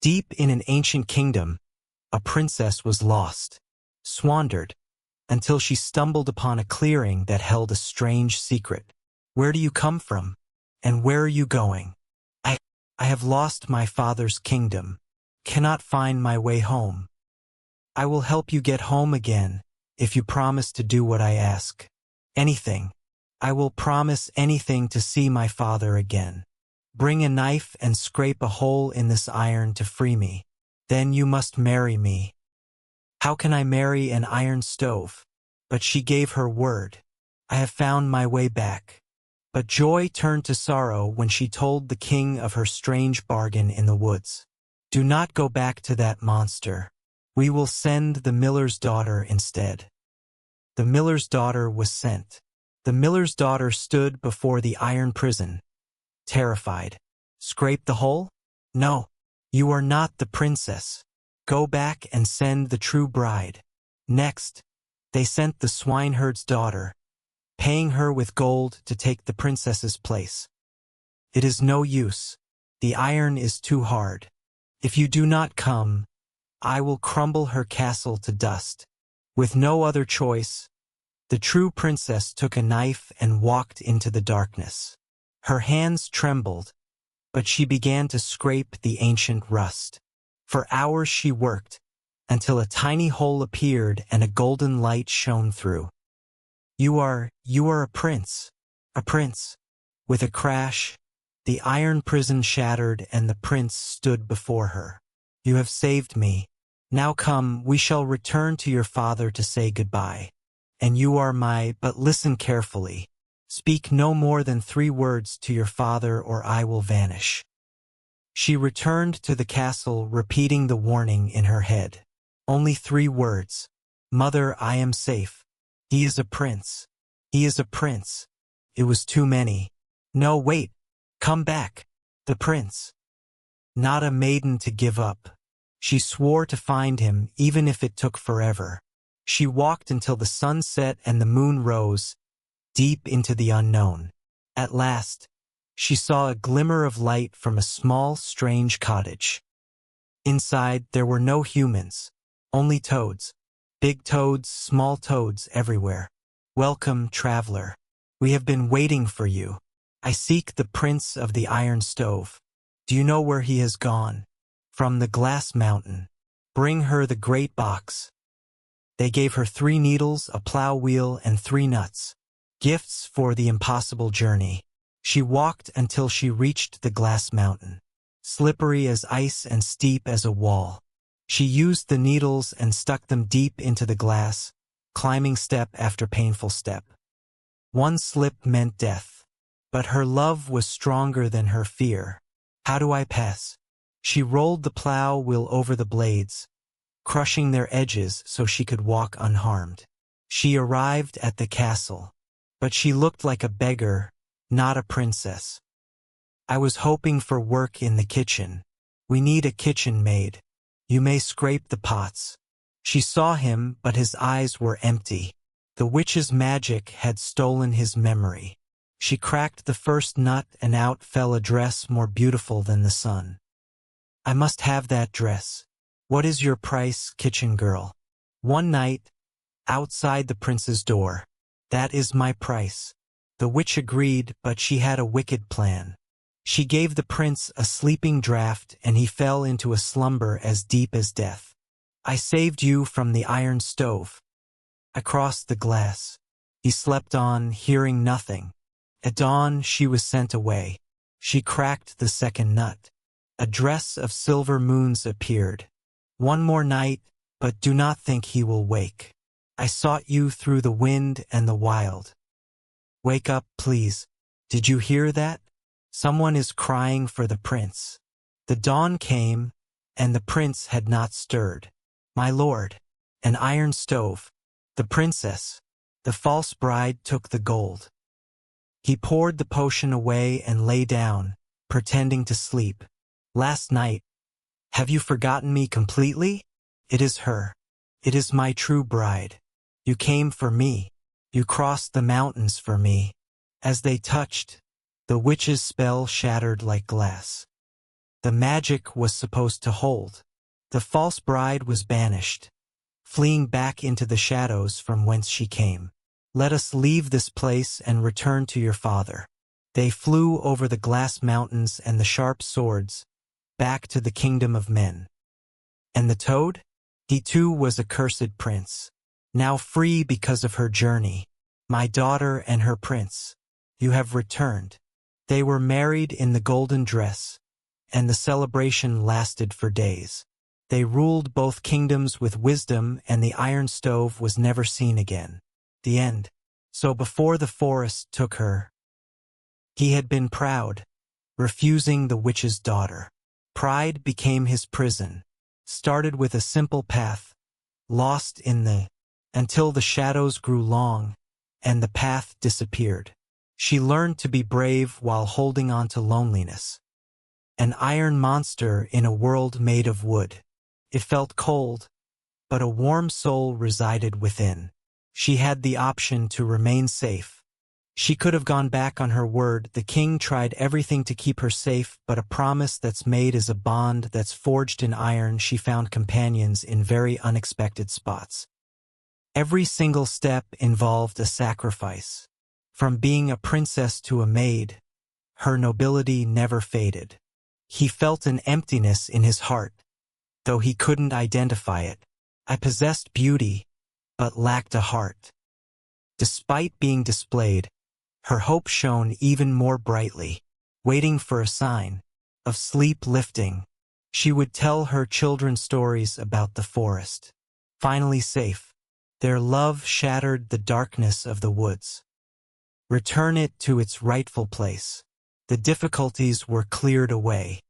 Deep in an ancient kingdom, a princess was lost, squandered, until she stumbled upon a clearing that held a strange secret. Where do you come from? And where are you going? I have lost my father's kingdom, cannot find my way home. I will help you get home again, if you promise to do what I ask. Anything. I will promise anything to see my father again. Bring a knife and scrape a hole in this iron to free me. Then you must marry me. How can I marry an iron stove? But she gave her word. I have found my way back. But joy turned to sorrow when she told the king of her strange bargain in the woods. Do not go back to that monster. We will send the miller's daughter instead. The miller's daughter was sent. The miller's daughter stood before the iron prison, terrified. Scrape the hole? No, you are not the princess. Go back and send the true bride. Next, they sent the swineherd's daughter, paying her with gold to take the princess's place. It is no use. The iron is too hard. If you do not come, I will crumble her castle to dust. With no other choice, the true princess took a knife and walked into the darkness. Her hands trembled, but she began to scrape the ancient rust. For hours she worked, until a tiny hole appeared and a golden light shone through. You are a prince, a prince. With a crash, the iron prison shattered and the prince stood before her. You have saved me. Now come, we shall return to your father to say goodbye. And you are but listen carefully. Speak no more than 3 words to your father or I will vanish. She returned to the castle, repeating the warning in her head. Only 3 words. Mother, I am safe. He is a prince. He is a prince. It was too many. No, wait. Come back. The prince. Not a maiden to give up. She swore to find him, even if it took forever. She walked until the sun set and the moon rose, deep into the unknown. At last, she saw a glimmer of light from a small, strange cottage. Inside, there were no humans, only toads. Big toads, small toads everywhere. Welcome, traveler. We have been waiting for you. I seek the prince of the iron stove. Do you know where he has gone? From the glass mountain. Bring her the great box. They gave her 3 needles, a plow wheel, and 3 nuts. Gifts for the impossible journey. She walked until she reached the glass mountain. Slippery as ice and steep as a wall. She used the needles and stuck them deep into the glass, climbing step after painful step. One slip meant death. But her love was stronger than her fear. How do I pass? She rolled the plow wheel over the blades, crushing their edges so she could walk unharmed. She arrived at the castle, but she looked like a beggar, not a princess. I was hoping for work in the kitchen. We need a kitchen maid. You may scrape the pots. She saw him, but his eyes were empty. The witch's magic had stolen his memory. She cracked the first nut and out fell a dress more beautiful than the sun. I must have that dress. What is your price, kitchen girl? One night, outside the prince's door. That is my price. The witch agreed, but she had a wicked plan. She gave the prince a sleeping draught and he fell into a slumber as deep as death. I saved you from the iron stove. I crossed the glass. He slept on, hearing nothing. At dawn, she was sent away. She cracked the second nut. A dress of silver moons appeared. One more night, but do not think he will wake. I sought you through the wind and the wild. Wake up, please. Did you hear that? Someone is crying for the prince. The dawn came, and the prince had not stirred. My lord, an iron stove. The princess, the false bride, took the gold. He poured the potion away and lay down, pretending to sleep. Last night. Have you forgotten me completely? It is her. It is my true bride. You came for me. You crossed the mountains for me. As they touched, the witch's spell shattered like glass. the magic was supposed to hold. The false bride was banished, fleeing back into the shadows from whence she came. Let us leave this place and return to your father. They flew over the glass mountains and the sharp swords, back to the kingdom of men. And the toad? He too was a cursed prince, now free because of her journey. My daughter and her prince, you have returned. They were married in the golden dress, and the celebration lasted for days. They ruled both kingdoms with wisdom, and the iron stove was never seen again. The end. So before the forest took her, he had been proud, refusing the witch's daughter. Pride became his prison, started with a simple path, lost in the, until the shadows grew long, and the path disappeared. She learned to be brave while holding on to loneliness. An iron monster in a world made of wood. It felt cold, but a warm soul resided within. She had the option to remain safe. She could have gone back on her word. The king tried everything to keep her safe, but a promise that's made is a bond that's forged in iron. She found companions in very unexpected spots. Every single step involved a sacrifice. From being a princess to a maid, her nobility never faded. He felt an emptiness in his heart, though he couldn't identify it. I possessed beauty, but lacked a heart. Despite being displayed, her hope shone even more brightly, waiting for a sign of sleep lifting. She would tell her children stories about the forest. Finally safe, their love shattered the darkness of the woods. Return it to its rightful place. The difficulties were cleared away.